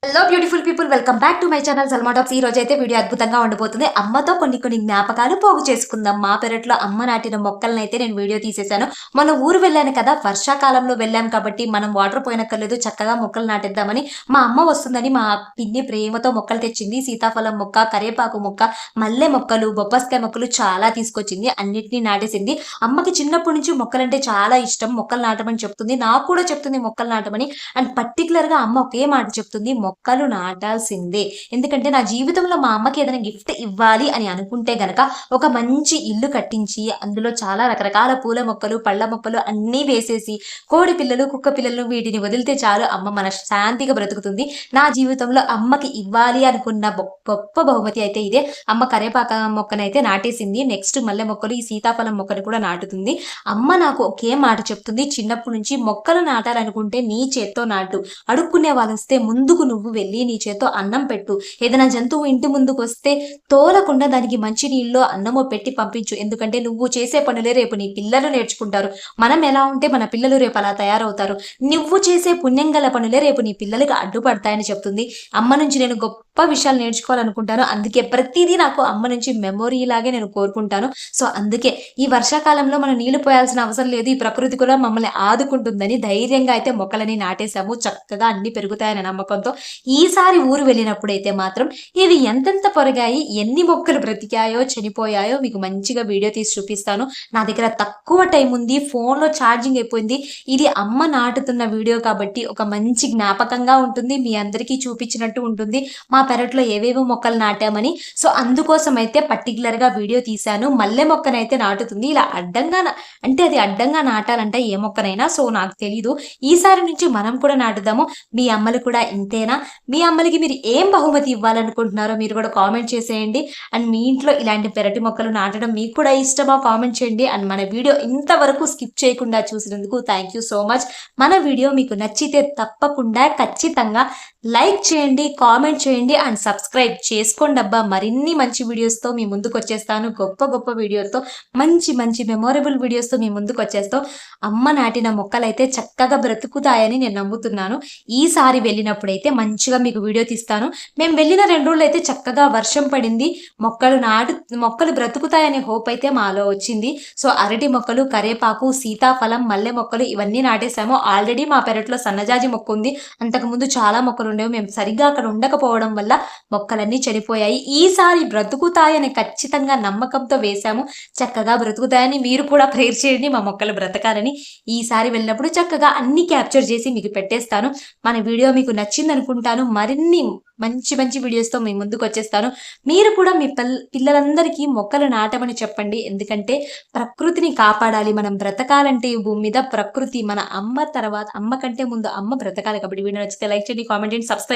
Hello beautiful people, welcome back to my channel Salma talks. ఈ రోజు అయితే వీడియో అద్భుతంగా ఉండబోతుంది. అమ్మతో కొన్ని జ్ఞాపకాలు పోగు చేసుకుందాం. మా పెరట్లో అమ్మ నాటిన మొక్కలను అయితే నేను వీడియో తీసేశాను. మన ఊరు వెళ్ళాను కదా, వర్షాకాలంలో వెళ్ళాం కాబట్టి మనం వాటర్ పోయినక్కర్లేదు, చక్కగా మొక్కలు నాటేద్దామని మా అమ్మ వస్తుందని మా పిన్ని ప్రేమతో మొక్కలు తెచ్చింది. సీతాఫలం మొక్క, కరేపాకు మొక్క, మల్లె మొక్కలు, బొబ్బస్కాయ మొక్కలు చాలా తీసుకొచ్చింది. అన్నిటినీ నాటేసింది. అమ్మకి చిన్నప్పటి నుంచి మొక్కలంటే చాలా ఇష్టం. మొక్కలు నాటమని చెప్తుంది, నాకు కూడా చెప్తుంది మొక్కలు నాటమని. అండ్ పర్టికులర్ గా అమ్మ ఒకే మాట చెప్తుంది, మొక్కలు నాటాల్సిందే. ఎందుకంటే నా జీవితంలో మా అమ్మకి ఏదైనా గిఫ్ట్ ఇవ్వాలి అని అనుకుంటే గనక ఒక మంచి ఇల్లు కట్టించి అందులో చాలా రకరకాల పూల మొక్కలు, పళ్ళ మొక్కలు అన్నీ వేసేసి కోడి పిల్లలు, కుక్క పిల్లలు వీటిని వదిలితే చాలు, అమ్మ మన శాంతిగా బ్రతుకుతుంది. నా జీవితంలో అమ్మకి ఇవ్వాలి అనుకున్న గొప్ప బహుమతి అయితే ఇదే. అమ్మ కరేపాక మొక్కనైతే నాటేసింది. నెక్స్ట్ మల్లె మొక్కలు, ఈ సీతాఫలం మొక్కను కూడా నాటుతుంది. అమ్మ నాకు ఒకే మాట చెప్తుంది, చిన్నప్పటి నుంచి మొక్కలు నాటాలనుకుంటే నీ చేత్తో నాటు, అడుక్కునే వాళ్ళు వస్తే ముందుకు నువ్వు వెళ్ళి నీ చేత్తో అన్నం పెట్టు, ఏదైనా జంతువు ఇంటి ముందుకు వస్తే తోలకుండా దానికి మంచి నీళ్ళు అన్నమో పెట్టి పంపించు. ఎందుకంటే నువ్వు చేసే పనులే రేపు నీ పిల్లలు నేర్చుకుంటారు. మనం ఎలా ఉంటే మన పిల్లలు రేపు అలా తయారవుతారు. నువ్వు చేసే పుణ్యం గల పనులే రేపు నీ పిల్లలకి అడ్డుపడతాయని చెప్తుంది. అమ్మ నుంచి నేను గొప్ప విషయాలు నేర్చుకోవాలనుకుంటాను. అందుకే ప్రతిదీ నాకు అమ్మ నుంచి మెమొరీ లాగే నేను కోరుకుంటాను. సో అందుకే ఈ వర్షాకాలంలో మనం నీళ్లు పోయాల్సిన అవసరం లేదు, ఈ ప్రకృతి కూడా మమ్మల్ని ఆదుకుంటుందని ధైర్యంగా అయితే మొక్కలని నాటేశాము. చక్కగా అన్ని పెరుగుతాయని నమ్మకంతో ఈసారి ఊరు వెళ్ళినప్పుడైతే మాత్రం ఇవి ఎంతెంత పొరగాయి, ఎన్ని మొక్కలు బ్రతికాయో చనిపోయాయో మీకు మంచిగా వీడియో తీసి చూపిస్తాను. నా దగ్గర తక్కువ టైం ఉంది, ఫోన్లో ఛార్జింగ్ అయిపోయింది. ఇది అమ్మ నాటుతున్న వీడియో కాబట్టి ఒక మంచి జ్ఞాపకంగా ఉంటుంది, మీ అందరికీ చూపించినట్టు ఉంటుంది మా పెరట్లో ఏవేవో మొక్కలు నాటామని. సో అందుకోసం అయితే పర్టికులర్గా వీడియో తీశాను. మల్లె మొక్కనైతే నాటుతుంది ఇలా అడ్డంగా, అంటే అది అడ్డంగా నాటాలంటే ఏ మొక్కనైనా, సో నాకు తెలీదు. ఈసారి నుంచి మనం కూడా నాటుదాము. మీ అమ్మలు కూడా ఇంతేనా? మీ అమ్మలకి మీరు ఏం బహుమతి ఇవ్వాలనుకుంటున్నారో మీరు కూడా కామెంట్ చేసేయండి. అండ్ మీ ఇంట్లో ఇలాంటి పెరటి మొక్కలు నాటడం మీకు కూడా ఇష్టమా కామెంట్ చేయండి. అండ్ మన వీడియో ఇంతవరకు స్కిప్ చేయకుండా చూసినందుకు థ్యాంక్ యూ సో మచ్. మన వీడియో మీకు నచ్చితే తప్పకుండా ఖచ్చితంగా లైక్ చేయండి, కామెంట్ చేయండి అండ్ సబ్స్క్రైబ్ చేసుకోండి అబ్బా. మరిన్ని మంచి వీడియోస్తో మీ ముందుకు వచ్చేస్తాను. గొప్ప వీడియోస్తో, మంచి మెమొరబుల్ వీడియోస్తో మీ ముందుకు వచ్చేస్తాం. అమ్మ నాటిన మొక్కలైతే చక్కగా బ్రతుకుతాయని నేను నమ్ముతున్నాను. ఈసారి వెళ్ళినప్పుడైతే మంచిగా మీకు వీడియో తీస్తాను. మేము వెళ్ళిన 2 రోజులు అయితే చక్కగా వర్షం పడింది. మొక్కలు బ్రతుకుతాయనే హోప్ అయితే మాలో వచ్చింది. సో అరటి మొక్కలు, కరేపాకు, సీతాఫలం, మల్లె మొక్కలు ఇవన్నీ నాటేశాము. ఆల్రెడీ మా పెరట్లో సన్నజాజి మొక్క ఉంది. అంతకుముందు చాలా మొక్కలు ఉండేవి, మేము సరిగ్గా అక్కడ ఉండకపోవడం వల్ల మొక్కలన్నీ చనిపోయాయి. ఈసారి బ్రతుకుతాయని ఖచ్చితంగా నమ్మకంతో వేశాము. చక్కగా బ్రతుకుతాయని మీరు కూడా ప్రేర్ చేయండి, మా మొక్కలు బ్రతకాలని. ఈసారి వెళ్ళినప్పుడు చక్కగా అన్ని క్యాప్చర్ చేసి మీకు పెట్టేస్తాను. మన వీడియో మీకు నచ్చింది అనుకుంటాను. మరిన్ని మంచి వీడియోస్తో మీ ముందుకు వచ్చేస్తాను. మీరు కూడా మీ పిల్లలందరికీ మొక్కలు నాటమని చెప్పండి. ఎందుకంటే ప్రకృతిని కాపాడాలి. మనం బ్రతకాలంటే ఈ భూమి మీద ప్రకృతి మన అమ్మ తర్వాత, అమ్మ కంటే ముందు అమ్మ బ్రతకాలి. కాబట్టి వీడియో నచ్చితే లైక్ చేయండి, కామెంట్ చేయండి, సబ్స్క్రైబ్